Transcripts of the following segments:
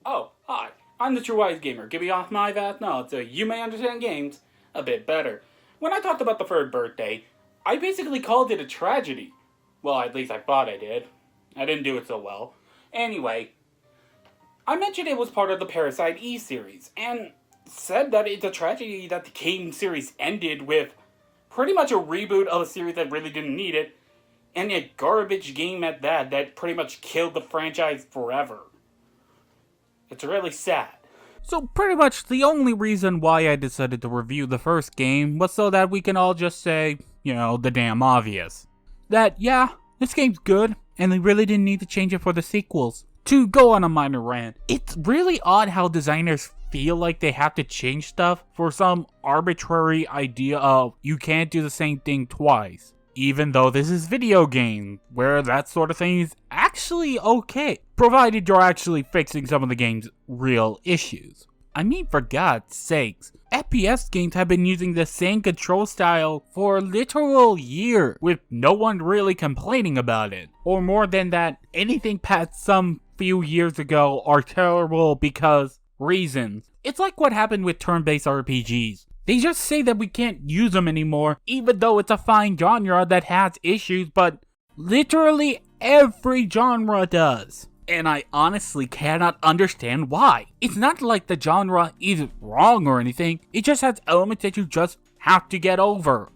Oh, hi, I'm the True Wise Gamer. Give me off my vast knowledge so you may understand games a bit better. When I talked about the third birthday, I basically called it a tragedy. Well, at least I thought I did. I didn't do it so well. Anyway, I mentioned it was part of the Parasite Eve series, and said that it's a tragedy that the game series ended with pretty much a reboot of a series that really didn't need it, and a garbage game at that pretty much killed the franchise forever. It's really sad. So pretty much the only reason why I decided to review the first game was so that we can all just say, the damn obvious. That, yeah, this game's good, and they really didn't need to change it for the sequels. To go on a minor rant, it's really odd how designers feel like they have to change stuff for some arbitrary idea of you can't do the same thing twice. Even though this is video game, where that sort of thing is actually okay, provided you're actually fixing some of the game's real issues. I mean, for God's sakes, FPS games have been using the same control style for a literal year, with no one really complaining about it. Or more than that, anything past some few years ago are terrible because reasons. It's like what happened with turn-based RPGs. They just say that we can't use them anymore, even though it's a fine genre that has issues, but literally every genre does. And I honestly cannot understand why. It's not like the genre is wrong or anything, it just has elements that you just have to get over.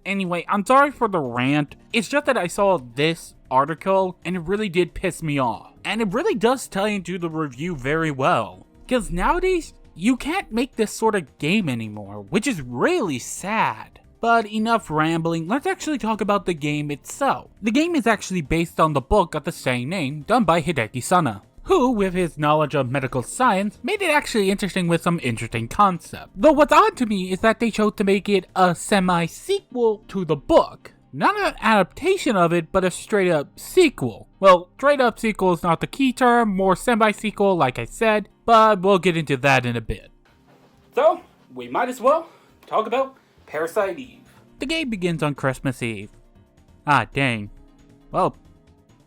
Anyway, I'm sorry for the rant. It's just that I saw this article and it really did piss me off. And it really does tie into the review very well. Because nowadays, you can't make this sort of game anymore, which is really sad. But enough rambling, let's actually talk about the game itself. The game is actually based on the book of the same name, done by Hideki Sana, who, with his knowledge of medical science, made it actually interesting with some interesting concepts. Though what's odd to me is that they chose to make it a semi-sequel to the book. Not an adaptation of it, but a straight-up sequel. Well, straight-up sequel is not the key term, more semi-sequel like I said, but we'll get into that in a bit. So, we might as well talk about Parasite Eve. The game begins on Christmas Eve. Ah, dang. Well,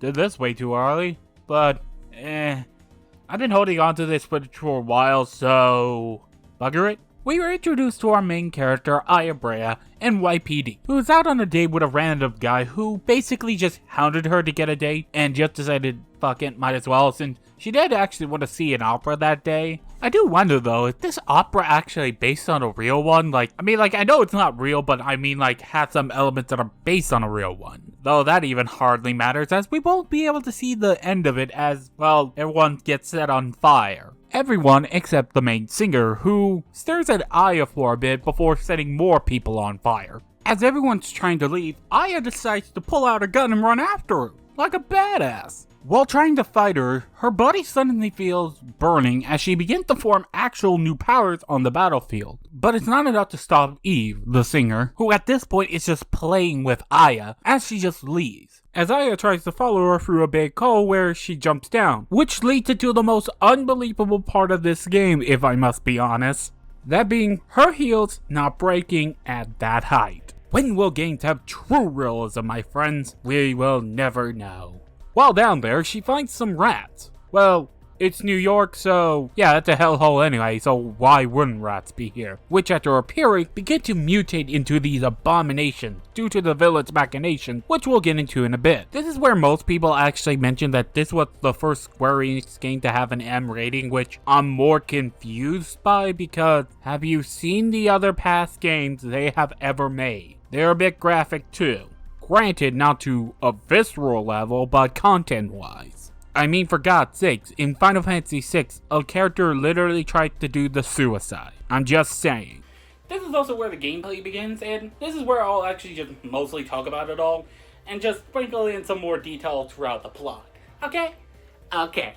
did this way too early, but I've been holding on to this footage for a while, so bugger it. We were introduced to our main character, Aya Brea, NYPD, who is out on a date with a random guy who basically just hounded her to get a date and just decided, fuck it, might as well, since she did actually want to see an opera that day. I do wonder though, is this opera actually based on a real one? I know it's not real, but has some elements that are based on a real one. Though that even hardly matters, as we won't be able to see the end of it as, well, everyone gets set on fire. Everyone except the main singer, who stares at Aya for a bit before setting more people on fire. As everyone's trying to leave, Aya decides to pull out a gun and run after her, like a badass. While trying to fight her, her body suddenly feels burning as she begins to form actual new powers on the battlefield. But it's not enough to stop Eve, the singer, who at this point is just playing with Aya as she just leaves. As Aya tries to follow her through a big hole where she jumps down, which leads into the most unbelievable part of this game, if I must be honest. That being her heels not breaking at that height. When will games have true realism, my friends? We will never know. While down there, she finds some rats. Well, it's New York, so yeah, it's a hellhole anyway, so why wouldn't rats be here? Which after appearing, begin to mutate into these abominations due to the villain's machinations, which we'll get into in a bit. This is where most people actually mention that this was the first Square Enix game to have an M rating, which I'm more confused by because have you seen the other past games they have ever made? They're a bit graphic too. Granted, not to a visceral level, but content-wise. I mean, for God's sakes, in Final Fantasy VI, a character literally tried to do the suicide. I'm just saying. This is also where the gameplay begins, and this is where I'll actually just mostly talk about it all, and just sprinkle in some more detail throughout the plot. Okay? Okay.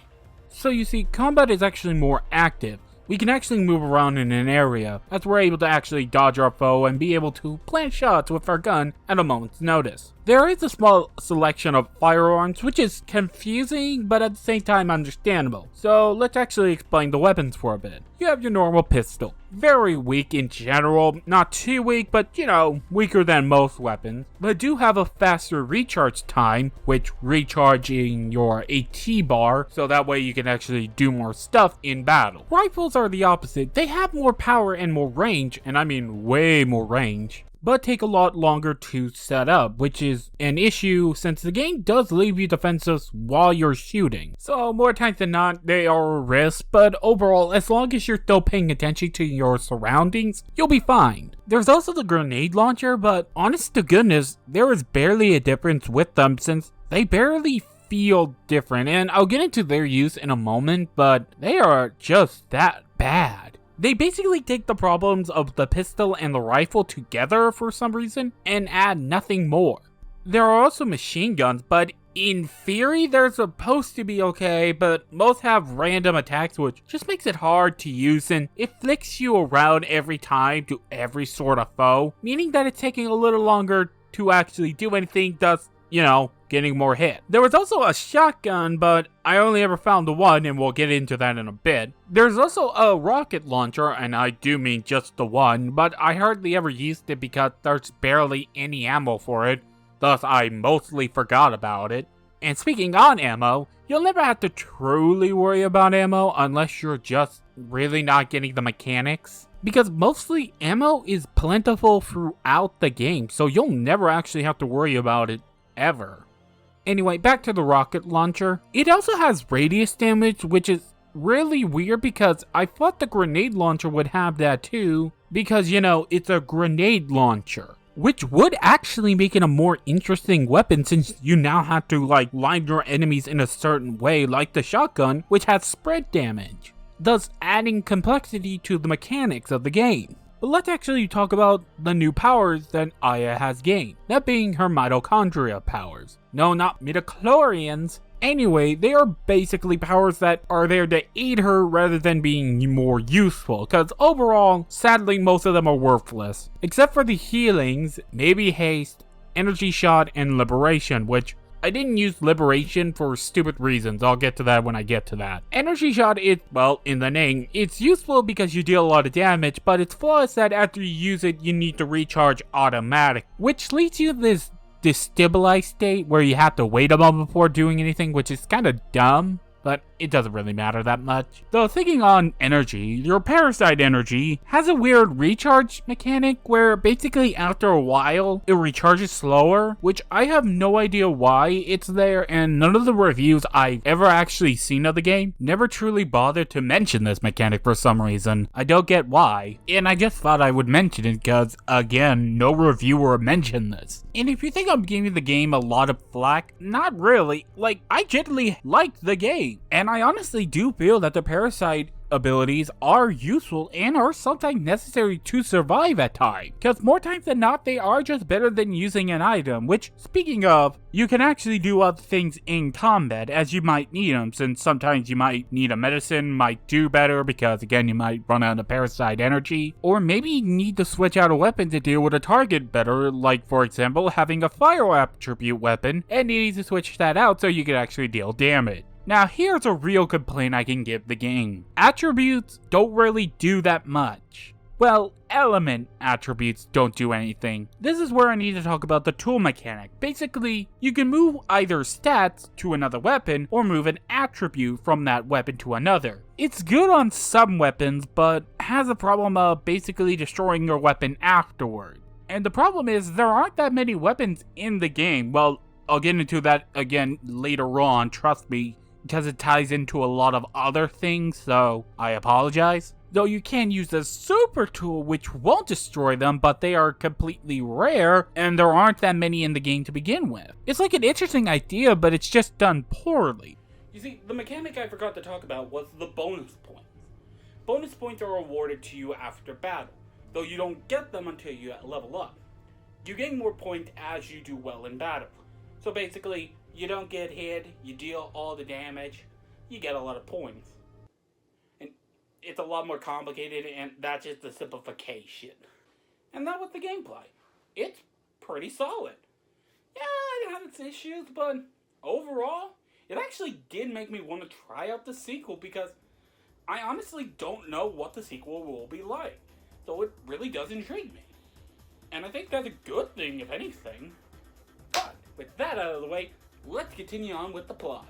So you see, combat is actually more active. We can actually move around in an area, as we're able to actually dodge our foe and be able to plant shots with our gun at a moment's notice. There is a small selection of firearms, which is confusing, but at the same time understandable. So let's actually explain the weapons for a bit. You have your normal pistol. Very weak in general, not too weak, but weaker than most weapons. But do have a faster recharge time, which recharging your AT bar, so that way you can actually do more stuff in battle. Rifles are the opposite. They have more power and more range, and I mean way more range, but take a lot longer to set up, which is an issue since the game does leave you defenseless while you're shooting. So more times than not, they are a risk, but overall, as long as you're still paying attention to your surroundings, you'll be fine. There's also the grenade launcher, but honest to goodness, there is barely a difference with them since they barely feel different, and I'll get into their use in a moment, but they are just that bad. They basically take the problems of the pistol and the rifle together for some reason and add nothing more. There are also machine guns, but in theory they're supposed to be okay, but most have random attacks which just makes it hard to use and it flicks you around every time to every sort of foe, meaning that it's taking a little longer to actually do anything, thus, getting more hit. There was also a shotgun, but I only ever found the one, and we'll get into that in a bit. There's also a rocket launcher, and I do mean just the one, but I hardly ever used it because there's barely any ammo for it, thus I mostly forgot about it. And speaking on ammo, you'll never have to truly worry about ammo unless you're just really not getting the mechanics, because mostly ammo is plentiful throughout the game, so you'll never actually have to worry about it ever. Anyway, back to the rocket launcher. It also has radius damage, which is really weird because I thought the grenade launcher would have that too, because it's a grenade launcher, which would actually make it a more interesting weapon since you now have to line your enemies in a certain way, like the shotgun, which has spread damage, thus adding complexity to the mechanics of the game. But let's actually talk about the new powers that Aya has gained, that being her mitochondria powers. No, not midichlorians. Anyway, they are basically powers that are there to aid her rather than being more useful, because overall, sadly, most of them are worthless. Except for the healings, maybe haste, energy shot, and liberation, which I didn't use liberation for stupid reasons. I'll get to that when I get to that. Energy shot is, well, in the name, it's useful because you deal a lot of damage, but its flaw is that after you use it, you need to recharge automatic, which leads you to this destabilized state where you have to wait a moment before doing anything, which is kind of dumb, but it doesn't really matter that much. Though thinking on energy, your Parasite energy has a weird recharge mechanic where basically after a while it recharges slower, which I have no idea why it's there, and none of the reviews I've ever actually seen of the game never truly bothered to mention this mechanic for some reason. I don't get why, and I just thought I would mention it because, again, no reviewer mentioned this. And if you think I'm giving the game a lot of flack, not really. I generally liked the game, and I honestly do feel that the Parasite abilities are useful and are sometimes necessary to survive at times, because more times than not they are just better than using an item, which, speaking of, you can actually do other things in combat as you might need them, since sometimes you might need a medicine, might do better because again you might run out of Parasite energy, or maybe you need to switch out a weapon to deal with a target better, like for example having a fire attribute weapon and needing to switch that out so you can actually deal damage. Now here's a real complaint I can give the game. Attributes don't really do that much. Well, element attributes don't do anything. This is where I need to talk about the tool mechanic. Basically, you can move either stats to another weapon or move an attribute from that weapon to another. It's good on some weapons, but has a problem of basically destroying your weapon afterward. And the problem is there aren't that many weapons in the game. Well, I'll get into that again later on, trust me, because it ties into a lot of other things, so I apologize. Though you can use a super tool which won't destroy them, but they are completely rare, and there aren't that many in the game to begin with. It's like an interesting idea, but it's just done poorly. You see, the mechanic I forgot to talk about was the bonus points. Bonus points are awarded to you after battle, though you don't get them until you level up. You gain more points as you do well in battle. So basically, you don't get hit, you deal all the damage, you get a lot of points. And it's a lot more complicated, and that's just the simplification. And that was the gameplay. It's pretty solid. Yeah, it had its issues, but overall, it actually did make me want to try out the sequel because I honestly don't know what the sequel will be like. So it really does intrigue me. And I think that's a good thing, if anything. But with that out of the way, let's continue on with the plot.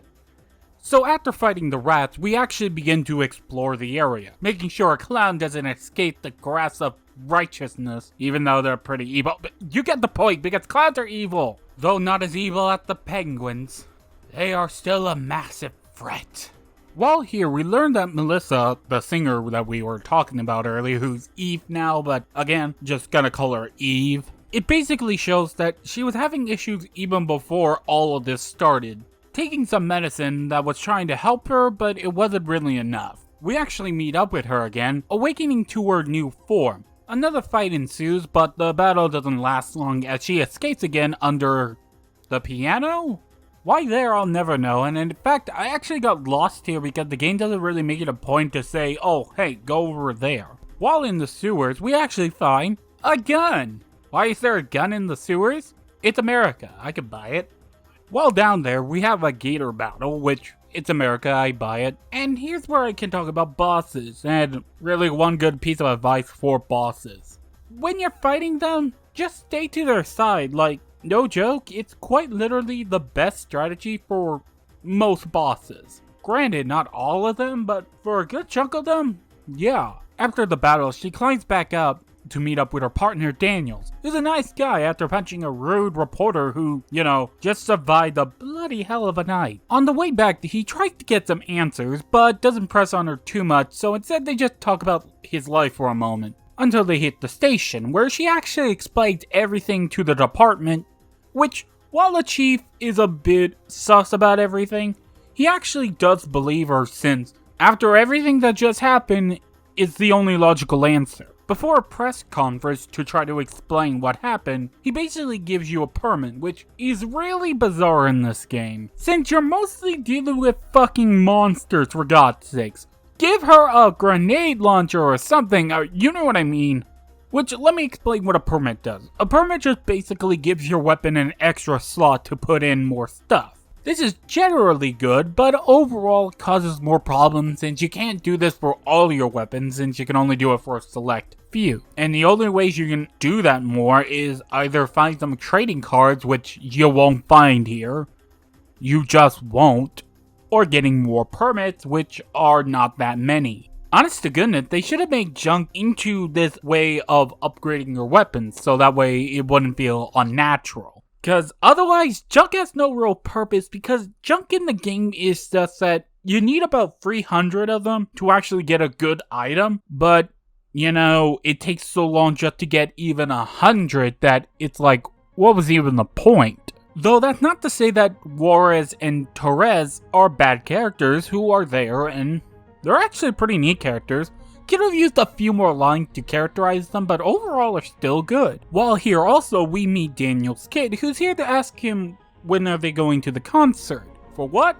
So after fighting the rats, we actually begin to explore the area, making sure a clown doesn't escape the grasp of righteousness, even though they're pretty evil. But you get the point, because clowns are evil. Though not as evil as the penguins, they are still a massive threat. While here, we learned that Melissa, the singer that we were talking about earlier, who's Eve now, but again, just gonna call her Eve, it basically shows that she was having issues even before all of this started. Taking some medicine that was trying to help her, but it wasn't really enough. We actually meet up with her again, awakening to her new form. Another fight ensues, but the battle doesn't last long as she escapes again under the piano? Why there, I'll never know, and in fact, I actually got lost here because the game doesn't really make it a point to say, oh, hey, go over there. While in the sewers, we actually find a gun. Why is there a gun in the sewers? It's America, I could buy it. While down there, we have a gator battle, which, it's America, I buy it. And here's where I can talk about bosses, and really one good piece of advice for bosses. When you're fighting them, just stay to their side, like, no joke, it's quite literally the best strategy for most bosses. Granted, not all of them, but for a good chunk of them, yeah. After the battle, she climbs back up to meet up with her partner Daniels, who's a nice guy after punching a rude reporter who, just survived a bloody hell of a night. On the way back, he tries to get some answers, but doesn't press on her too much, so instead they just talk about his life for a moment. Until they hit the station, where she actually explains everything to the department, which, while the chief is a bit sus about everything, he actually does believe her since, after everything that just happened, is the only logical answer. Before a press conference to try to explain what happened, he basically gives you a permit, which is really bizarre in this game. Since you're mostly dealing with fucking monsters, for God's sakes, give her a grenade launcher or something, you know what I mean. Which, let me explain what a permit does. A permit just basically gives your weapon an extra slot to put in more stuff. This is generally good, but overall it causes more problems since you can't do this for all your weapons since you can only do it for a select few. And the only ways you can do that more is either find some trading cards, which you won't find here, you just won't, or getting more permits, which are not that many. Honest to goodness, they should have made junk into this way of upgrading your weapons, so that way it wouldn't feel unnatural. Because otherwise, junk has no real purpose, because junk in the game is just that you need about 300 of them to actually get a good item, but, it takes so long just to get even 100 that it's like, what was even the point? Though that's not to say that Juarez and Torres are bad characters who are there, and they're actually pretty neat characters. Could have used a few more lines to characterize them, but overall are still good. While here also we meet Daniel's kid, who's here to ask him when are they going to the concert. For what?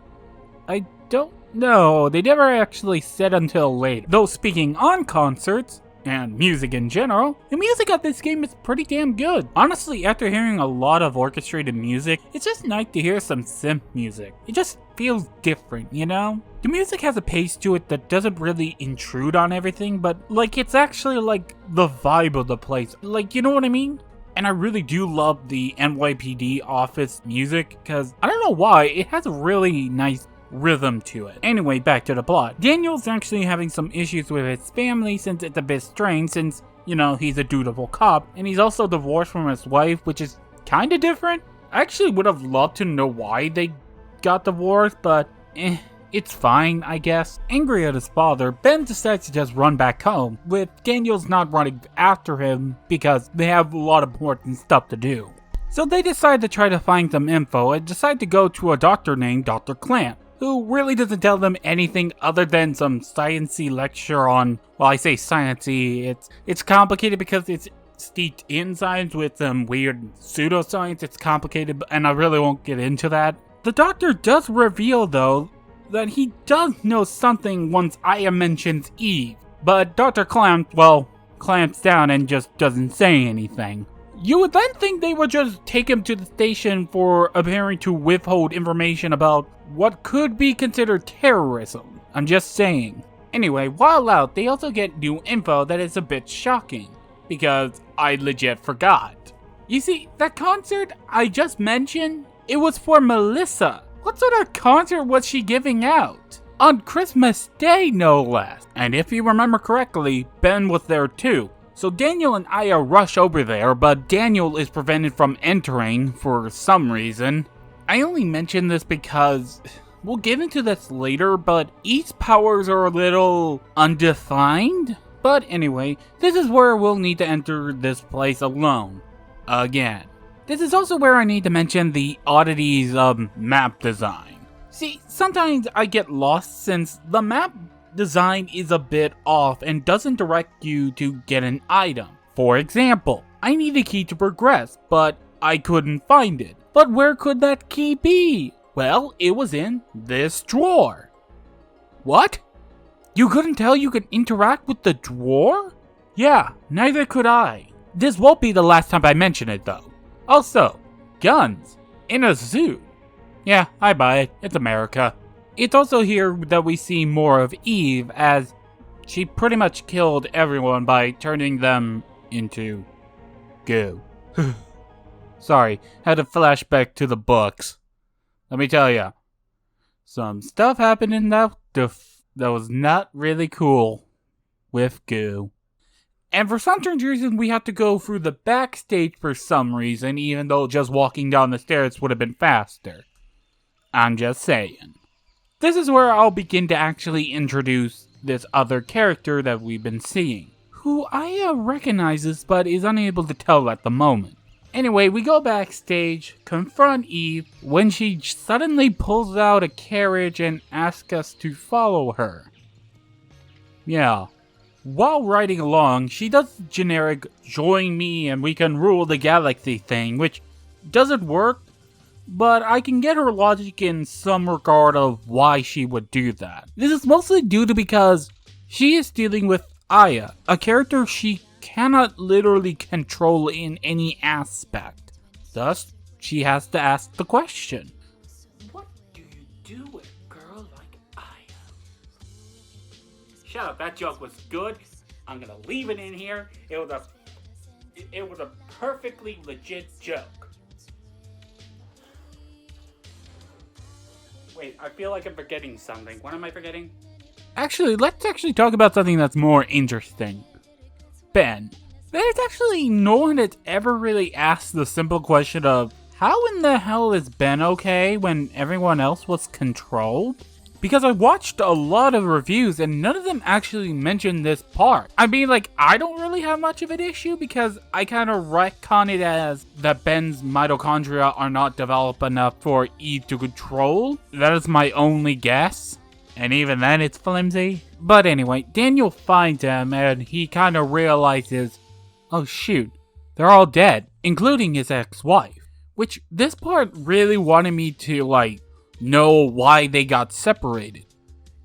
I don't know. They never actually said until later. Though speaking on concerts, and music in general, the music of this game is pretty damn good. Honestly, after hearing a lot of orchestrated music, it's just nice to hear some synth music. It just feels different, The music has a pace to it that doesn't really intrude on everything, but it's actually the vibe of the place. You know what I mean? And I really do love the NYPD office music, because I don't know why, it has a really nice rhythm to it. Anyway, back to the plot. Daniel's actually having some issues with his family since it's a bit strange since, he's a dutiful cop, and he's also divorced from his wife, which is kinda different. I actually would have loved to know why they got divorced, but it's fine, I guess. Angry at his father, Ben decides to just run back home, with Daniels not running after him because they have a lot of important stuff to do. So they decide to try to find some info and decide to go to a doctor named Dr. Clamp, who really doesn't tell them anything other than some sciencey lecture on, well, I say sciencey, it's complicated because it's steeped in science with some weird pseudoscience. It's complicated, and I really won't get into that. The doctor does reveal, though, that he does know something once Aya mentions Eve, but Dr. Clamp, clamps down and just doesn't say anything. You would then think they would just take him to the station for appearing to withhold information about what could be considered terrorism. I'm just saying. Anyway, while out, they also get new info that is a bit shocking, because I legit forgot. You see, that concert I just mentioned, it was for Melissa. What sort of concert was she giving out? On Christmas Day, no less. And if you remember correctly, Ben was there too. So Daniel and Aya rush over there, but Daniel is prevented from entering for some reason. I only mention this because we'll get into this later, but Eve's powers are a little undefined. But anyway, this is where we'll need to enter this place alone. Again. This is also where I need to mention the oddities of map design. See, sometimes I get lost since the map design is a bit off and doesn't direct you to get an item. For example, I need a key to progress, but I couldn't find it. But where could that key be? Well, it was in this drawer. What? You couldn't tell you could interact with the drawer? Yeah, neither could I. This won't be the last time I mention it though. Also, guns in a zoo. Yeah, I buy it. It's America. It's also here that we see more of Eve, as she pretty much killed everyone by turning them into goo. Sorry, had a flashback to the books. Let me tell ya, some stuff happened in that was not really cool with goo. And for some strange reason, we have to go through the backstage for some reason, even though just walking down the stairs would have been faster. I'm just saying. This is where I'll begin to actually introduce this other character that we've been seeing, who Aya recognizes but is unable to tell at the moment. Anyway, we go backstage, confront Eve, when she suddenly pulls out a carriage and asks us to follow her. Yeah. While riding along, she does the generic "join me and we can rule the galaxy" thing, which doesn't work, but I can get her logic in some regard of why she would do that. This is mostly due to because she is dealing with Aya, a character she cannot literally control in any aspect. Thus, she has to ask the question. What do you do with a girl like Aya? Shut up, that joke was good. I'm gonna leave it in here. It was a perfectly legit joke. Wait, I feel like I'm forgetting something. What am I forgetting? Let's talk about something that's more interesting. Ben. There's actually no one that's ever really asked the simple question of, how in the hell is Ben okay when everyone else was controlled? Because I watched a lot of reviews and none of them actually mentioned this part. I mean, I don't really have much of an issue because I kind of retcon it as that Ben's mitochondria are not developed enough for Eve to control. That is my only guess. And even then, it's flimsy. But anyway, Daniel finds him and he kind of realizes, oh shoot, they're all dead, including his ex-wife. Which, this part really wanted me to, know why they got separated.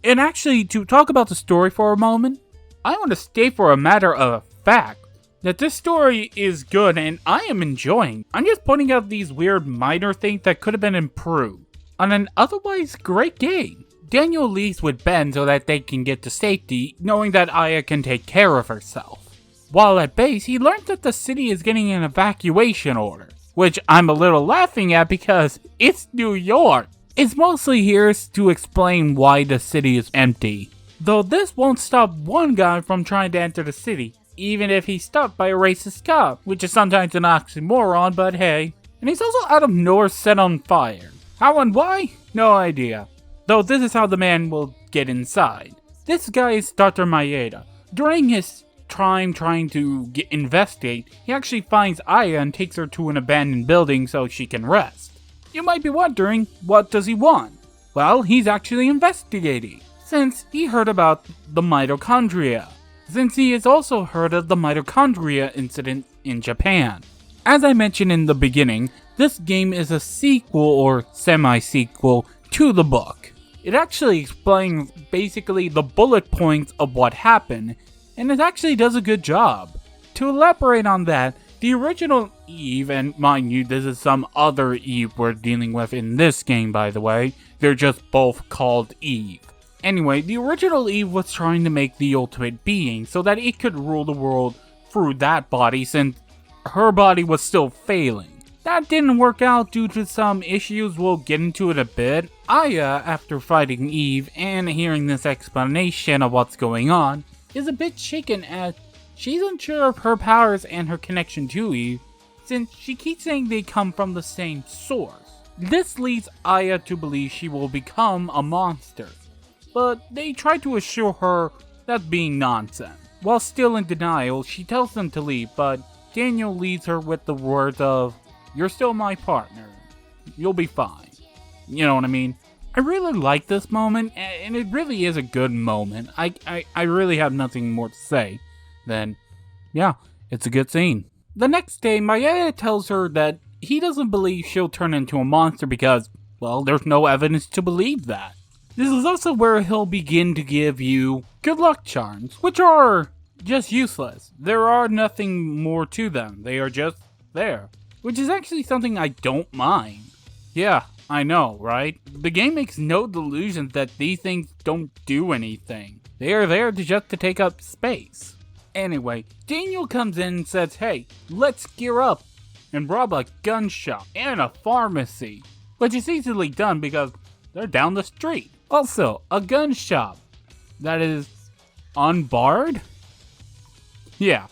And actually, to talk about the story for a moment, I want to state for a matter of fact that this story is good and I am enjoying. I'm just pointing out these weird minor things that could have been improved on an otherwise great game. Daniel leaves with Ben so that they can get to safety, knowing that Aya can take care of herself. While at base, he learns that the city is getting an evacuation order, which I'm a little laughing at because it's New York. It's mostly here to explain why the city is empty. Though this won't stop one guy from trying to enter the city, even if he's stopped by a racist cop, which is sometimes an oxymoron, but hey. And he's also out of nowhere set on fire. How and why? No idea. Though this is how the man will get inside. This guy is Dr. Maeda. During his time trying to investigate, he actually finds Aya and takes her to an abandoned building so she can rest. You might be wondering, what does he want? Well, he's actually investigating, since he heard about the mitochondria. Since he has also heard of the mitochondria incident in Japan. As I mentioned in the beginning, this game is a sequel or semi-sequel to the book. It actually explains basically the bullet points of what happened, and it actually does a good job. To elaborate on that, The original Eve, and mind you, this is some other Eve we're dealing with in this game, by the way. They're just both called Eve. Anyway, the original Eve was trying to make the ultimate being so that it could rule the world through that body since her body was still failing. That didn't work out due to some issues, we'll get into it a bit. Aya, after fighting Eve and hearing this explanation of what's going on, is a bit shaken as she's unsure of her powers and her connection to Eve, since she keeps saying they come from the same source. This leads Aya to believe she will become a monster, but they try to assure her that's being nonsense. While still in denial, she tells them to leave, but Daniel leads her with the words of, "You're still my partner. You'll be fine." You know what I mean? I really like this moment, and it really is a good moment. I really have nothing more to say than, yeah, it's a good scene. The next day, Mayeda tells her that he doesn't believe she'll turn into a monster because, well, there's no evidence to believe that. This is also where he'll begin to give you good luck charms, which are just useless. There are nothing more to them. They are just there. Which is actually something I don't mind. Yeah, I know, right? The game makes no delusions that these things don't do anything. They are there just to take up space. Anyway, Daniel comes in and says, "Hey, let's gear up and rob a gun shop and a pharmacy." Which is easily done because they're down the street. Also, a gun shop that is unbarred? Yeah,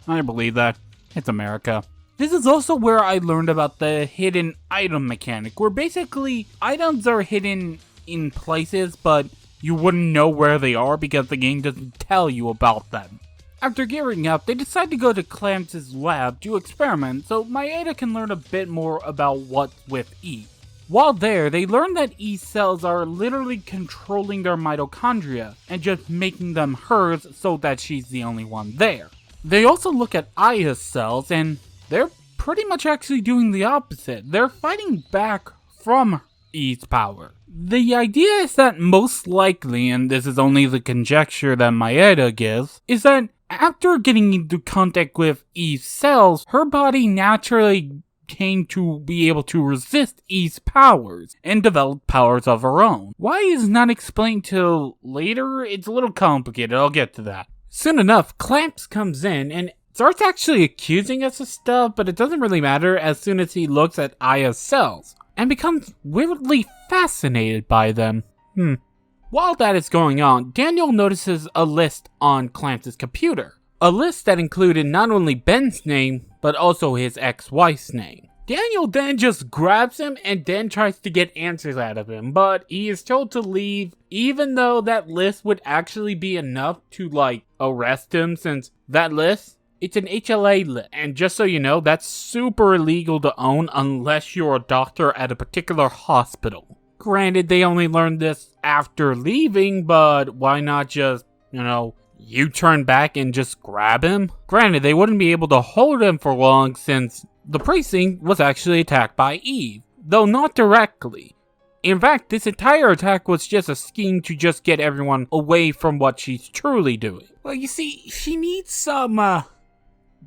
I believe that. It's America. This is also where I learned about the hidden item mechanic, where basically items are hidden in places, but you wouldn't know where they are because the game doesn't tell you about them. After gearing up, they decide to go to Clance's lab to experiment so Mayeda can learn a bit more about what's with Eve. While there, they learn that Eve's cells are literally controlling their mitochondria and just making them hers so that she's the only one there. They also look at Aya's cells and they're pretty much actually doing the opposite. They're fighting back from Eve's power. The idea is that most likely, and this is only the conjecture that Mayeda gives, is that after getting into contact with Eve's cells, her body naturally came to be able to resist Eve's powers and develop powers of her own. Why is not explained till later? It's a little complicated, I'll get to that. Soon enough, Clamps comes in and starts actually accusing us of stuff, but it doesn't really matter as soon as he looks at Aya's cells and becomes weirdly fascinated by them. While that is going on, Daniel notices a list on Clamps' computer. A list that included not only Ben's name, but also his ex-wife's name. Daniel then just grabs him and then tries to get answers out of him, but he is told to leave even though that list would actually be enough to, arrest him since that list, it's an HLA list. And just so you know, that's super illegal to own unless you're a doctor at a particular hospital. Granted, they only learned this after leaving, but why not just, you turn back and just grab him? Granted, they wouldn't be able to hold him for long since the precinct was actually attacked by Eve, though not directly. In fact, this entire attack was just a scheme to just get everyone away from what she's truly doing. Well, you see, she needs some,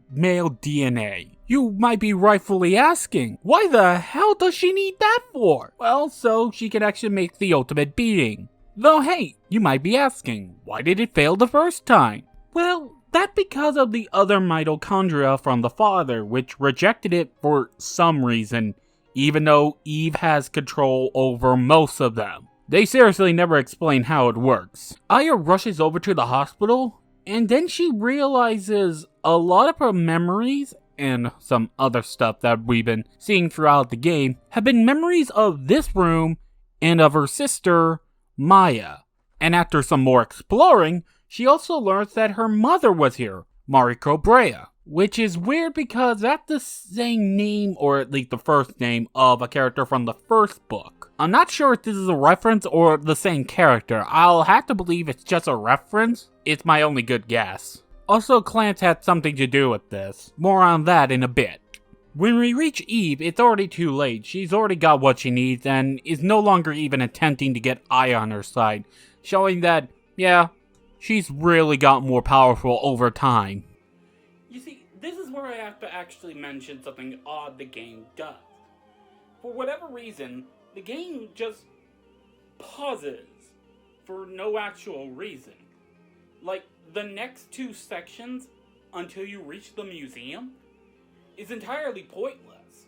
male DNA. You might be rightfully asking, why the hell does she need that for? Well, so she can actually make the ultimate being. Though hey, you might be asking, why did it fail the first time? Well, that's because of the other mitochondria from the father, which rejected it for some reason, even though Eve has control over most of them. They seriously never explain how it works. Aya rushes over to the hospital, and then she realizes a lot of her memories and some other stuff that we've been seeing throughout the game have been memories of this room and of her sister, Maya. And after some more exploring, she also learns that her mother was here, Mariko Brea. Which is weird because that's the same name, or at least the first name, of a character from the first book. I'm not sure if this is a reference or the same character. I'll have to believe it's just a reference. It's my only good guess. Also, Clance had something to do with this. More on that in a bit. When we reach Eve, it's already too late. She's already got what she needs and is no longer even attempting to get Aya on her side, showing that, yeah, she's really got more powerful over time. I have to actually mention something odd the game does. For whatever reason, the game just pauses for no actual reason. Like, the next 2 sections, until you reach the museum, is entirely pointless,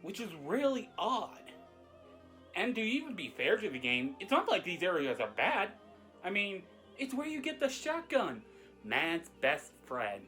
which is really odd. And to even be fair to the game, it's not like these areas are bad. I mean, it's where you get the shotgun, man's best friend.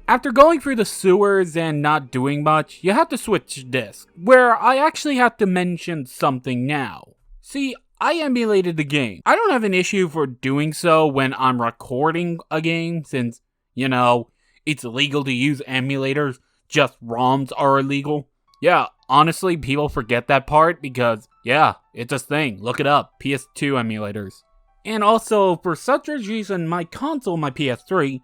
After going through the sewers and not doing much, you have to switch discs, where I actually have to mention something now. See, I emulated the game. I don't have an issue for doing so when I'm recording a game, since, you know, it's illegal to use emulators, just ROMs are illegal. Yeah, honestly, people forget that part because, yeah, it's a thing. Look it up, PS2 emulators. And also, for such a reason, my console, my PS3,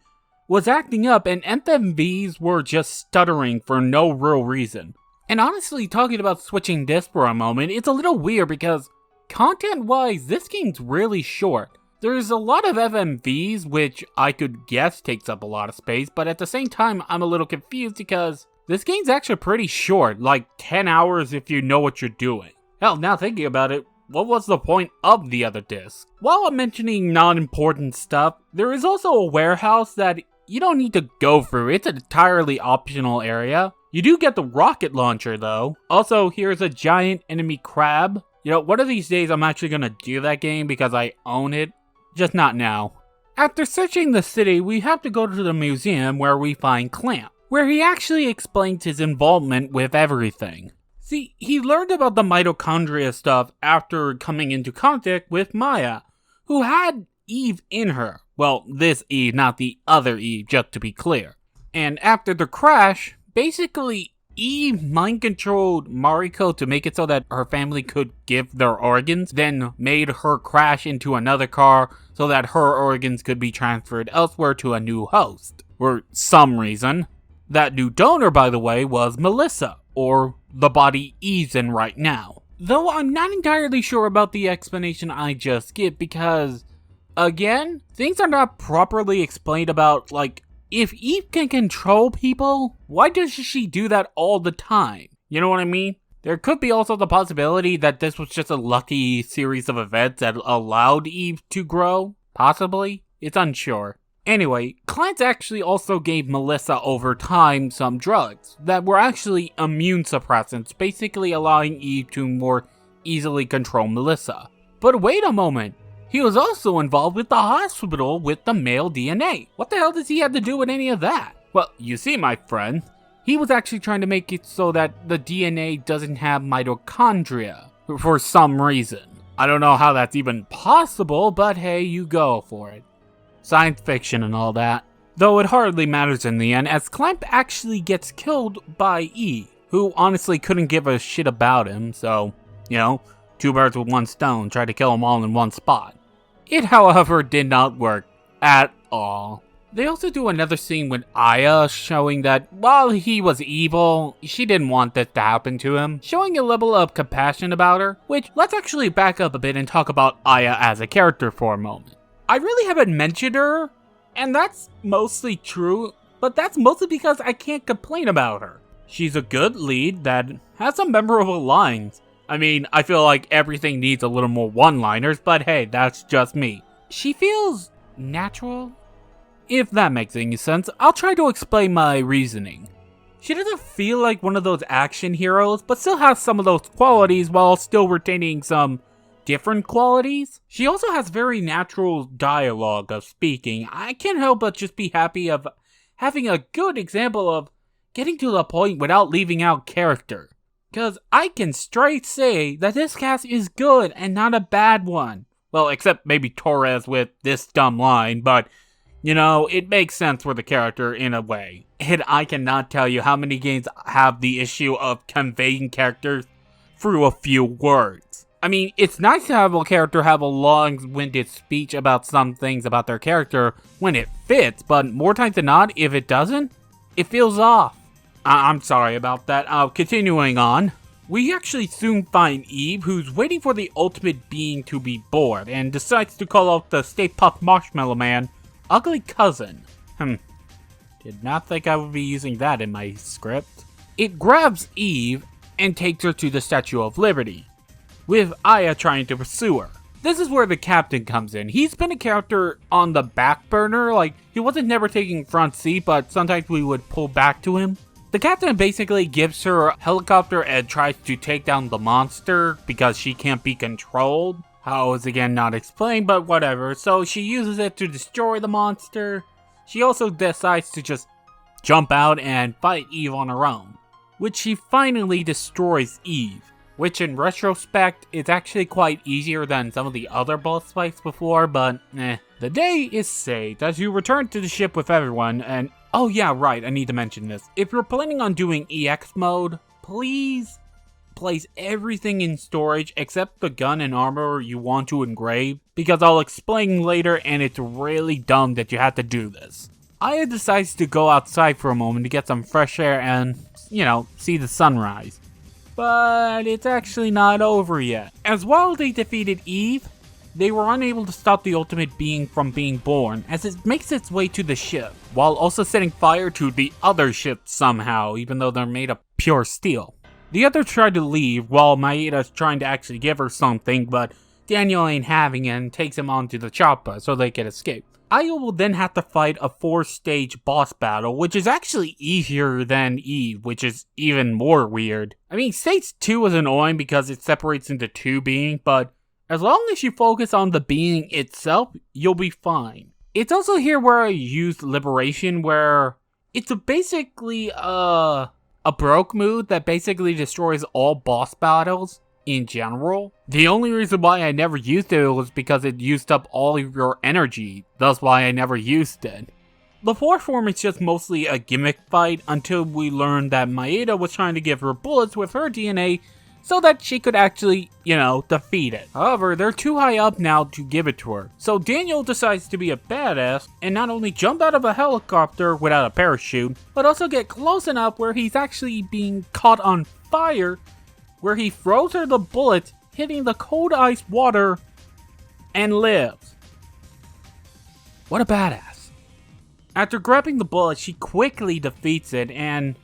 was acting up and FMVs were just stuttering for no real reason. And honestly, talking about switching discs for a moment, it's a little weird because, content-wise, this game's really short. There's a lot of FMVs, which I could guess takes up a lot of space, but at the same time, I'm a little confused because this game's actually pretty short, like 10 hours if you know what you're doing. Hell, now thinking about it, what was the point of the other disc? While I'm mentioning non-important stuff, there is also a warehouse that you don't need to go through. It's an entirely optional area. You do get the rocket launcher though. Also, here's a giant enemy crab. You know, one of these days I'm actually gonna do that game because I own it. Just not now. After searching the city, we have to go to the museum where we find Clamp, where he actually explains his involvement with everything. See, he learned about the mitochondria stuff after coming into contact with Maya, who had Eve in her. Well, this Eve, not the other Eve, just to be clear. And after the crash, basically Eve mind-controlled Mariko to make it so that her family could give their organs, then made her crash into another car so that her organs could be transferred elsewhere to a new host. For some reason. That new donor, by the way, was Melissa, or the body Eve's in right now. Though I'm not entirely sure about the explanation I just gave because, again, things are not properly explained about, like, if Eve can control people, why does she do that all the time? You know what I mean? There could be also the possibility that this was just a lucky series of events that allowed Eve to grow. Possibly? It's unsure. Anyway, Clance actually also gave Melissa over time some drugs that were actually immune suppressants, basically allowing Eve to more easily control Melissa. But wait a moment, he was also involved with the hospital with the male DNA. What the hell does he have to do with any of that? Well, you see, my friend, he was actually trying to make it so that the DNA doesn't have mitochondria for some reason. I don't know how that's even possible, but hey, you go for it. Science fiction and all that. Though it hardly matters in the end, as Clamp actually gets killed by Eve, who honestly couldn't give a shit about him, so, you know, 2 birds with 1 stone, try to kill them all in one spot. It, however, did not work at all. They also do another scene with Aya, showing that while he was evil, she didn't want this to happen to him, showing a level of compassion about her, which, let's actually back up a bit and talk about Aya as a character for a moment. I really haven't mentioned her, and that's mostly true, but that's mostly because I can't complain about her. She's a good lead that has some memorable lines. I mean, I feel like everything needs a little more one-liners, but hey, that's just me. She feels natural? If that makes any sense, I'll try to explain my reasoning. She doesn't feel like one of those action heroes, but still has some of those qualities while still retaining some different qualities. She also has very natural dialogue of speaking. I can't help but just be happy of having a good example of getting to the point without leaving out character. Cause I can straight say that this cast is good and not a bad one. Well, except maybe Torres with this dumb line, but you know, it makes sense for the character in a way. And I cannot tell you how many games have the issue of conveying characters through a few words. I mean, it's nice to have a character have a long-winded speech about some things about their character when it fits, but more times than not, if it doesn't, it feels off. I'm sorry about that. Continuing on, we actually soon find Eve, who's waiting for the ultimate being to be born, and decides to call out the Stay Puft Marshmallow Man, Ugly Cousin. Did not think I would be using that in my script. It grabs Eve and takes her to the Statue of Liberty, with Aya trying to pursue her. This is where the captain comes in. He's been a character on the back burner, like, he wasn't never taking front seat, but sometimes we would pull back to him. The captain basically gives her a helicopter and tries to take down the monster because she can't be controlled. How is again not explained, but whatever. So she uses it to destroy the monster. She also decides to just jump out and fight Eve on her own, which she finally destroys Eve. Which in retrospect is actually quite easier than some of the other boss fights before, but The day is saved as you return to the ship with everyone, and oh yeah, right, I need to mention this. If you're planning on doing EX mode, please place everything in storage except the gun and armor you want to engrave, because I'll explain later and it's really dumb that you have to do this. Aya decides to go outside for a moment to get some fresh air and, see the sunrise. But it's actually not over yet. As while they defeated Eve, they were unable to stop the ultimate being from being born as it makes its way to the ship, while also setting fire to the other ship somehow, even though they're made of pure steel. The other tried to leave while Maeda's trying to actually give her something, but Daniel ain't having it and takes him onto the chopper so they can escape. Aya will then have to fight a 4-stage boss battle, which is actually easier than Eve, which is even more weird. I mean, stage 2 is annoying because it separates into 2 beings, but as long as you focus on the being itself, you'll be fine. It's also here where I used Liberation, where it's basically a broke mood that basically destroys all boss battles in general. The only reason why I never used it was because it used up all of your energy, thus why I never used it. The fourth form is just mostly a gimmick fight until we learned that Maeda was trying to give her bullets with her DNA so that she could actually, defeat it. However, they're too high up now to give it to her. So Daniel decides to be a badass and not only jump out of a helicopter without a parachute, but also get close enough where he's actually being caught on fire, where he throws her the bullet, hitting the cold ice water, and lives. What a badass. After grabbing the bullet, she quickly defeats it, and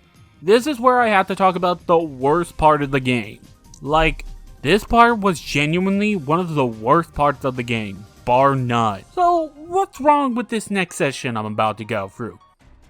this is where I have to talk about the worst part of the game. Like, this part was genuinely one of the worst parts of the game, bar none. So, what's wrong with this next section I'm about to go through?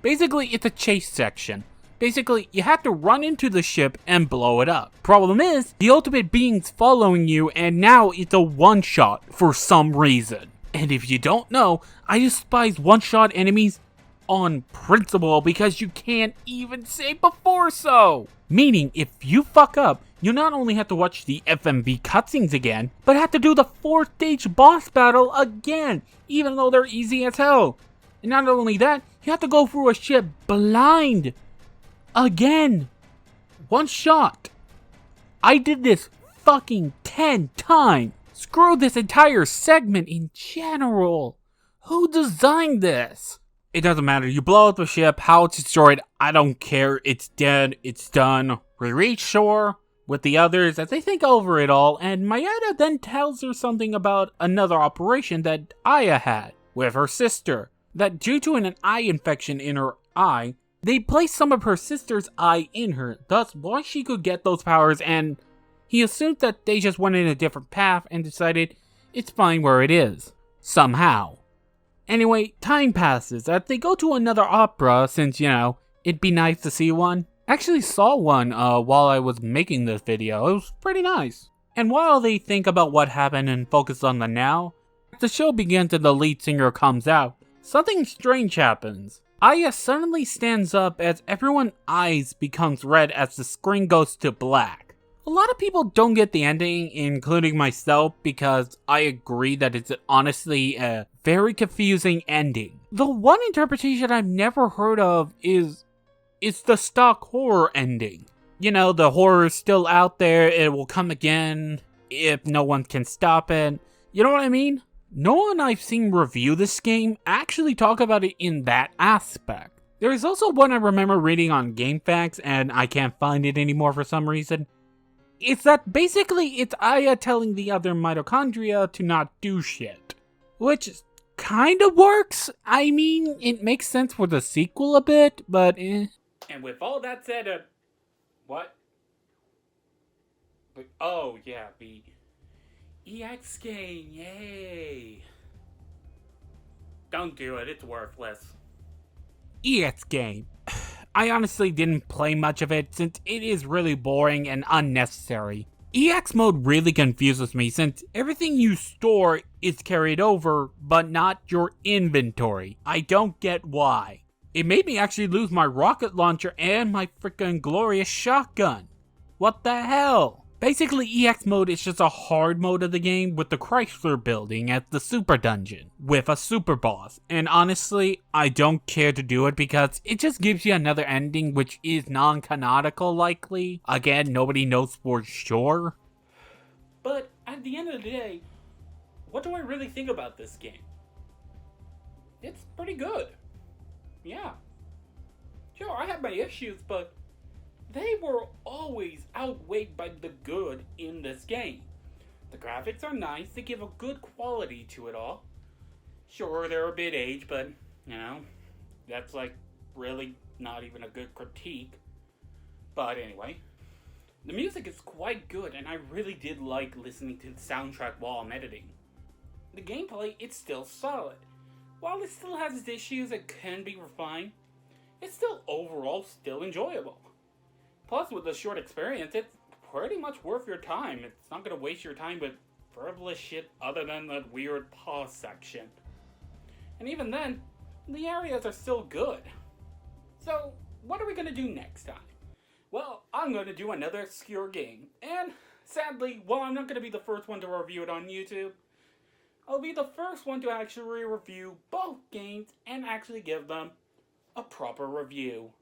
Basically, it's a chase section. Basically, you have to run into the ship and blow it up. Problem is, the ultimate being's following you and now it's a one-shot for some reason. And if you don't know, I despise one-shot enemies on principle because you can't even say before so. Meaning, if you fuck up, you not only have to watch the FMV cutscenes again, but have to do the 4-stage boss battle again, even though they're easy as hell. And not only that, you have to go through a ship blind. Again. One shot. I did this fucking 10 times. Screw this entire segment in general. Who designed this? It doesn't matter. You blow up the ship, how it's destroyed, I don't care. It's dead. It's done. We reach shore with the others as they think over it all, and Maeda then tells her something about another operation that Aya had with her sister. That due to an eye infection in her eye, they placed some of her sister's eye in her, thus why she could get those powers, and he assumed that they just went in a different path and decided it's fine where it is. Somehow. Anyway, time passes as they go to another opera since, it'd be nice to see one. Actually saw one while I was making this video. It was pretty nice. And while they think about what happened and focus on the now, the show begins and the lead singer comes out. Something strange happens. Aya suddenly stands up as everyone's eyes becomes red as the screen goes to black. A lot of people don't get the ending, including myself, because I agree that it's honestly a very confusing ending. The one interpretation I've never heard of is it's the stock horror ending. The horror is still out there, it will come again if no one can stop it. You know what I mean? No one I've seen review this game actually talk about it in that aspect. There is also one I remember reading on GameFAQs, and I can't find it anymore for some reason. It's that basically it's Aya telling the other mitochondria to not do shit. Which kind of works. I mean, it makes sense for the sequel a bit, but And with all that said, what? But, oh, yeah, the EX game, yay. Don't do it, it's worthless. EX game. I honestly didn't play much of it since it is really boring and unnecessary. EX mode really confuses me since everything you store is carried over, but not your inventory. I don't get why. It made me actually lose my rocket launcher and my freaking glorious shotgun. What the hell? Basically, EX mode is just a hard mode of the game with the Chrysler building as the super dungeon, with a super boss, and honestly, I don't care to do it because it just gives you another ending which is non-canonical likely. Again, nobody knows for sure. But at the end of the day, what do I really think about this game? It's pretty good. Yeah. Sure, I have my issues, but they were always outweighed by the good in this game. The graphics are nice, they give a good quality to it all. Sure, they're a bit aged, but, that's like really not even a good critique. But anyway, the music is quite good, and I really did like listening to the soundtrack while I'm editing. The gameplay, it's still solid. While it still has its issues that can be refined, it's still overall still enjoyable. Plus, with the short experience, it's pretty much worth your time. It's not going to waste your time with frivolous shit other than the weird pause section. And even then, the areas are still good. So, what are we going to do next time? Well, I'm going to do another obscure game. And sadly, while I'm not going to be the first one to review it on YouTube, I'll be the first one to actually review both games and actually give them a proper review.